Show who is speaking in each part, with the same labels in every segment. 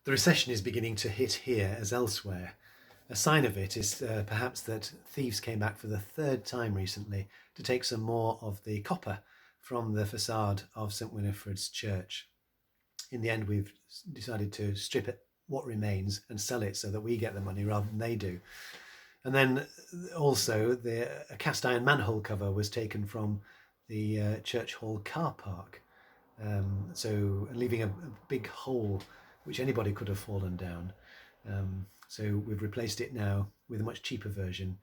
Speaker 1: The recession is beginning to hit here as elsewhere. A sign of it is perhaps that thieves came back for the third time recently to take some more of the copper from the facade of St Winifred's Church. In the end, we've decided to strip it, what remains, and sell it so that we get the money rather than they do. And then also a cast iron manhole cover was taken from the church hall car park, so leaving a big hole which anybody could have fallen down. So we've replaced it now with a much cheaper version,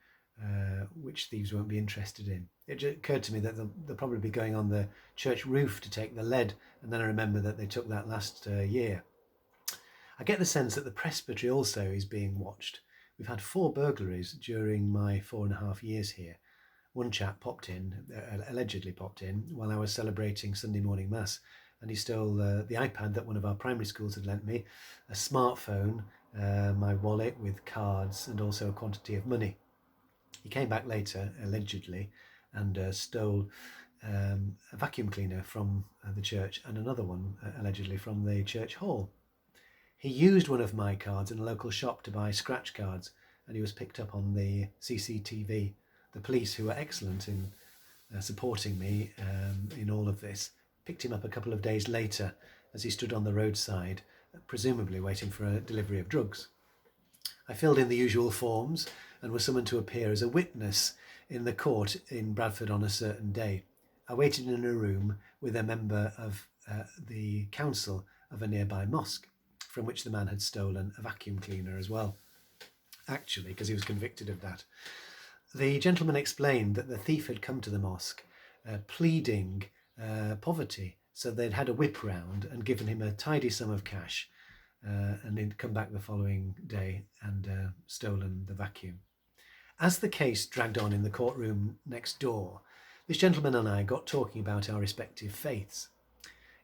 Speaker 1: which thieves won't be interested in. It just occurred to me that they'll probably be going on the church roof to take the lead, and then I remember that they took that last year. I get the sense that the presbytery also is being watched. We've had 4 burglaries during my 4.5 years here. One chap allegedly popped in, while I was celebrating Sunday morning mass, and he stole the iPad that one of our primary schools had lent me, a smartphone, my wallet with cards, and also a quantity of money. He came back later, allegedly, and stole a vacuum cleaner from the church and another one, allegedly, from the church hall. He used one of my cards in a local shop to buy scratch cards, and he was picked up on the CCTV. The police, who were excellent in supporting me in all of this, picked him up a couple of days later as he stood on the roadside, presumably waiting for a delivery of drugs. I filled in the usual forms and was summoned to appear as a witness in the court in Bradford on a certain day. I waited in a room with a member of the council of a nearby mosque, from which the man had stolen a vacuum cleaner as well, actually, because he was convicted of that. The gentleman explained that the thief had come to the mosque pleading poverty, so they'd had a whip round and given him a tidy sum of cash, and he'd come back the following day and stolen the vacuum. As the case dragged on in the courtroom next door, this gentleman and I got talking about our respective faiths.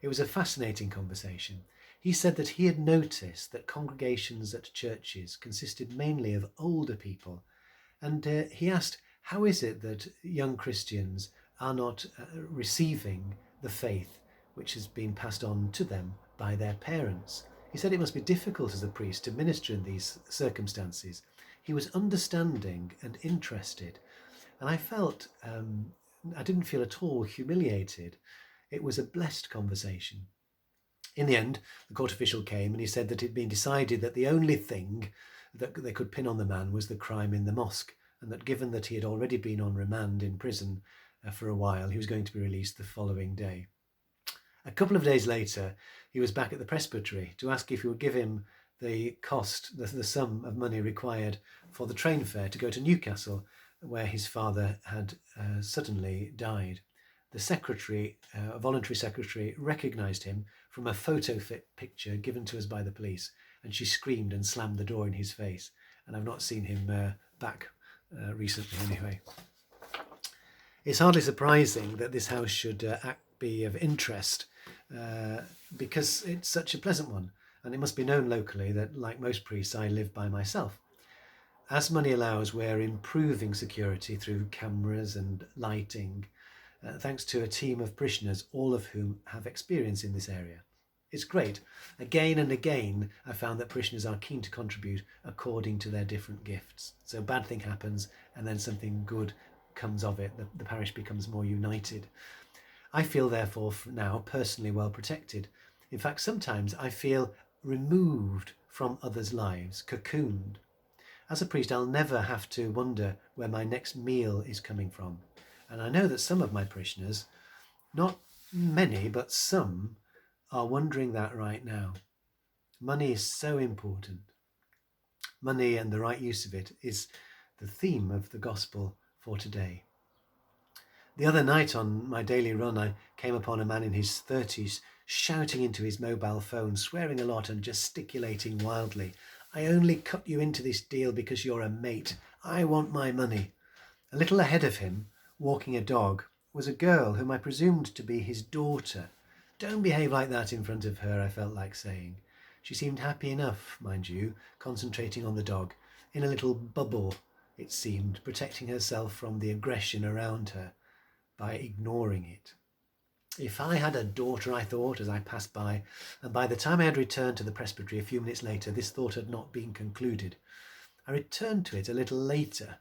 Speaker 1: It was a fascinating conversation. He said that he had noticed that congregations at churches consisted mainly of older people, and he asked, how is it that young Christians are not receiving the faith which has been passed on to them by their parents? He said it must be difficult as a priest to minister in these circumstances. He was understanding and interested, and I felt, I didn't feel at all humiliated. It was a blessed conversation. In the end, the court official came and he said that it had been decided that the only thing that they could pin on the man was the crime in the mosque, and that given that he had already been on remand in prison for a while, he was going to be released the following day. A couple of days later, he was back at the presbytery to ask if he would give him the cost, the sum of money required for the train fare to go to Newcastle, where his father had suddenly died. The secretary, a voluntary secretary, recognised him from a photo picture given to us by the police, and she screamed and slammed the door in his face. And I've not seen him back recently anyway. It's hardly surprising that this house should be of interest because it's such a pleasant one, and it must be known locally that, like most priests, I live by myself. As money allows, we're improving security through cameras and lighting, thanks to a team of parishioners, all of whom have experience in this area. It's great. Again and again, I found that parishioners are keen to contribute according to their different gifts. So a bad thing happens and then something good comes of it. The parish becomes more united. I feel, therefore, now personally well protected. In fact, sometimes I feel removed from others' lives, cocooned. As a priest, I'll never have to wonder where my next meal is coming from. And I know that some of my parishioners, not many, but some, are wondering that right now. Money is so important. Money and the right use of it is the theme of the gospel for today. The other night on my daily run, I came upon a man in his 30s shouting into his mobile phone, swearing a lot and gesticulating wildly. I only cut you into this deal because you're a mate. I want my money. A little ahead of him, walking a dog, was a girl whom I presumed to be his daughter. Don't behave like that in front of her, I felt like saying. She seemed happy enough, mind you, concentrating on the dog, in a little bubble, it seemed, protecting herself from the aggression around her by ignoring it. If I had a daughter, I thought as I passed by, and by the time I had returned to the presbytery a few minutes later, this thought had not been concluded. I returned to it a little later,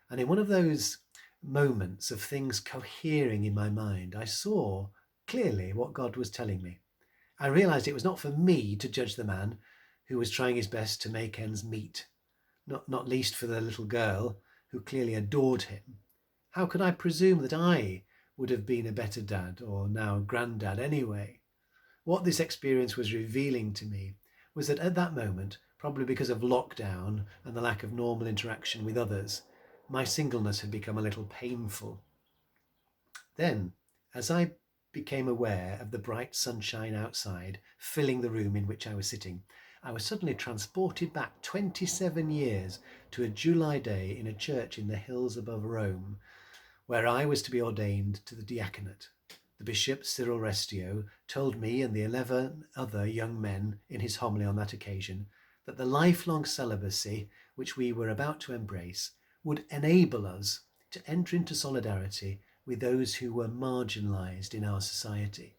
Speaker 1: and in one of those moments of things cohering in my mind, I saw clearly what God was telling me. I realized it was not for me to judge the man who was trying his best to make ends meet, not least for the little girl who clearly adored him. How could I presume that I would have been a better dad, or now granddad anyway? What this experience was revealing to me was that at that moment, probably because of lockdown and the lack of normal interaction with others, my singleness had become a little painful. Then, as I became aware of the bright sunshine outside filling the room in which I was sitting, I was suddenly transported back 27 years to a July day in a church in the hills above Rome, where I was to be ordained to the diaconate. The Bishop, Cyril Restio, told me and the 11 other young men in his homily on that occasion that the lifelong celibacy which we were about to embrace would enable us to enter into solidarity with those who were marginalized in our society.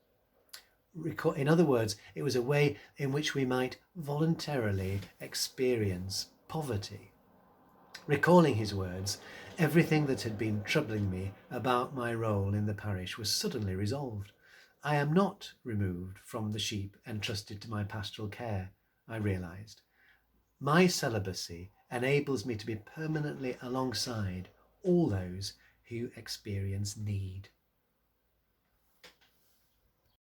Speaker 1: In other words, it was a way in which we might voluntarily experience poverty. Recalling his words, everything that had been troubling me about my role in the parish was suddenly resolved. I am not removed from the sheep entrusted to my pastoral care, I realised. My celibacy enables me to be permanently alongside all those who experience need.